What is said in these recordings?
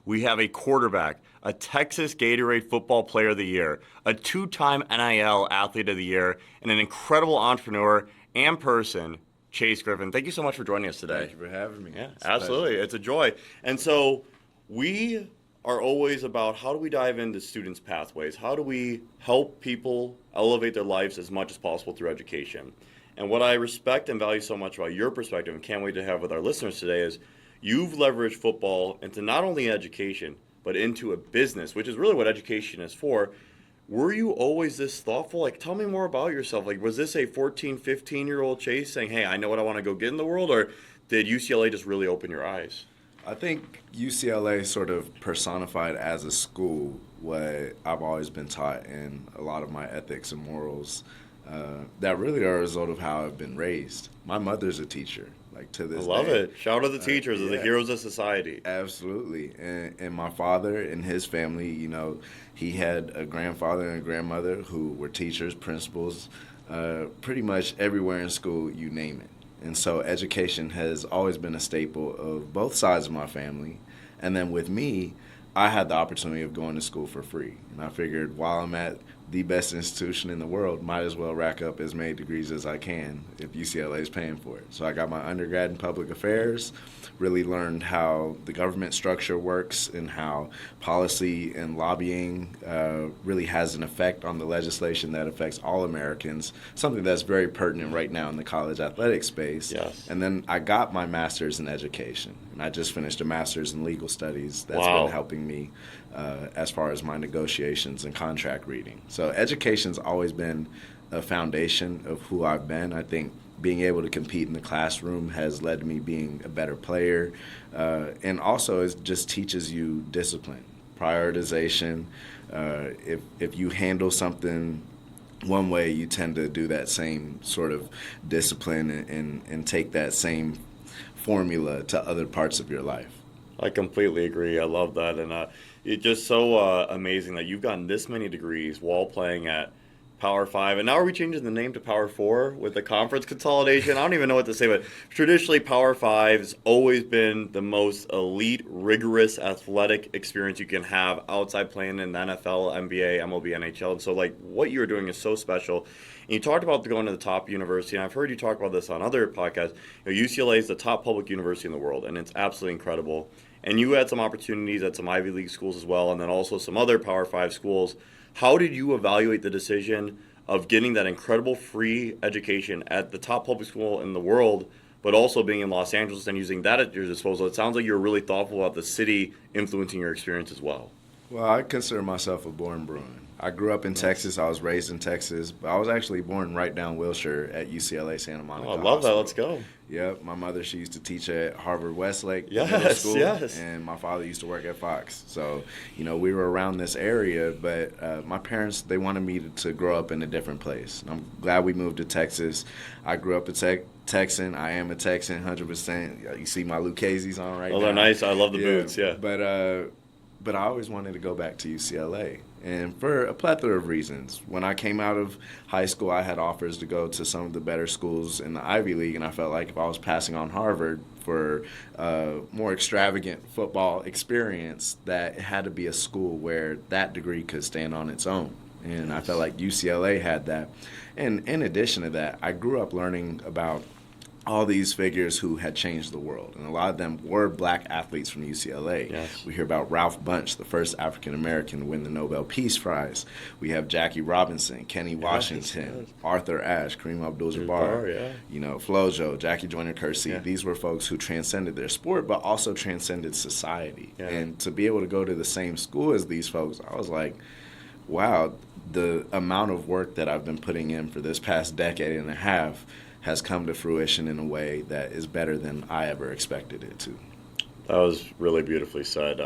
We have a quarterback, a Texas Gatorade Football Player of the Year, a two-time NIL Athlete of the Year, and an incredible entrepreneur and person, Chase Griffin. Thank you so much for joining us today. Thank you for having me. Yeah, It's absolutely. It's a joy. And so we are always about how do we dive into students' pathways? How do we help people elevate their lives as much as possible through education? And what I respect and value so much about your perspective and can't wait to have with our listeners today is you've leveraged football into not only education, but into a business, which is really what education is for. Were you always this thoughtful? Like, tell me more about yourself. Like, was this a 14, 15-year-old Chase saying, hey, I know what I want to go get in the world? Or did UCLA just really open your eyes? I think UCLA sort of personified as a school what I've always been taught in a lot of my ethics and morals that really are a result of how I've been raised. My mother's a teacher. Like to this I love day. it. Shout out to the teachers, the heroes of society. Absolutely. And my father and his family, you know, he had a grandfather and a grandmother who were teachers, principals, pretty much everywhere in school, you name it. And so education has always been a staple of both sides of my family. And then with me, I had the opportunity of going to school for free. And I figured while I'm at the best institution in the world, might as well rack up as many degrees as I can if UCLA is paying for it. So I got my undergrad in public affairs, really learned how the government structure works and how policy and lobbying really has an effect on the legislation that affects all Americans, something that's very pertinent right now in the college athletic space. Yes. And then I got my master's in education, and I just finished a master's in legal studies that's Wow. been helping me as far as my negotiations and contract reading. So education's always been a foundation of who I've been. I think being able to compete in the classroom has led to me being a better player. And also it just teaches you discipline, prioritization. If you handle something one way, you tend to do that same sort of discipline and take that same formula to other parts of your life. I completely agree. I love that. And it's just so amazing that you've gotten this many degrees while playing at Power 5. And now are we changing the name to Power 4 with the conference consolidation? I don't even know what to say, but traditionally Power 5's always been the most elite, rigorous athletic experience you can have outside playing in the NFL, NBA, MLB, NHL. And so, like, what you're doing is so special. And you talked about going to the top university, and I've heard you talk about this on other podcasts. You know, UCLA is the top public university in the world, and it's absolutely incredible. And you had some opportunities at some Ivy League schools as well, and then also some other Power 5 schools. How did you evaluate the decision of getting that incredible free education at the top public school in the world, but also being in Los Angeles and using that at your disposal? It sounds like you're really thoughtful about the city influencing your experience as well. Well, I consider myself a born Bruin. I grew up in Texas. I was raised in Texas, but I was actually born right down Wilshire at UCLA Santa Monica. Oh, I love that. Hospital. Let's go. Yep, my mother, she used to teach at Harvard Westlake Middle Yes, School, yes. and my father used to work at Fox. So, you know, we were around this area, but my parents, they wanted me to grow up in a different place. And I'm glad we moved to Texas. I grew up a Texan. I am a Texan, 100%. You see my Lucchese's on right now. Oh, they're nice. I love the boots, yeah. But I always wanted to go back to UCLA, and for a plethora of reasons. When I came out of high school, I had offers to go to some of the better schools in the Ivy League, and I felt like if I was passing on Harvard for a more extravagant football experience, that it had to be a school where that degree could stand on its own. And I felt like UCLA had that. And in addition to that, I grew up learning about all these figures who had changed the world, and a lot of them were black athletes from UCLA. Yes. We hear about Ralph Bunche, the first African-American to win the Nobel Peace Prize. We have Jackie Robinson, Kenny Washington, yes. Arthur Ashe, Kareem Abdul-Jabbar, yeah. you know, Flojo, Jackie Joyner-Kersee. Yeah. These were folks who transcended their sport, but also transcended society. Yeah. And to be able to go to the same school as these folks, I was like, wow, the amount of work that I've been putting in for this past decade and a half has come to fruition in a way that is better than I ever expected it to. That was really beautifully said.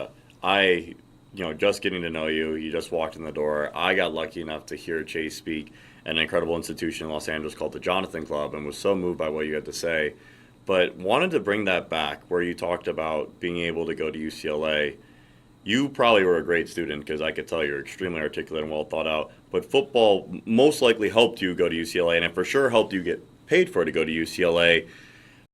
Just getting to know you, you just walked in the door. I got lucky enough to hear Chase speak at an incredible institution in Los Angeles called the Jonathan Club, and was so moved by what you had to say. But wanted to bring that back where you talked about being able to go to UCLA. You probably were a great student because I could tell you're extremely articulate and well thought out. But football most likely helped you go to UCLA, and it for sure helped you get paid for to go to UCLA.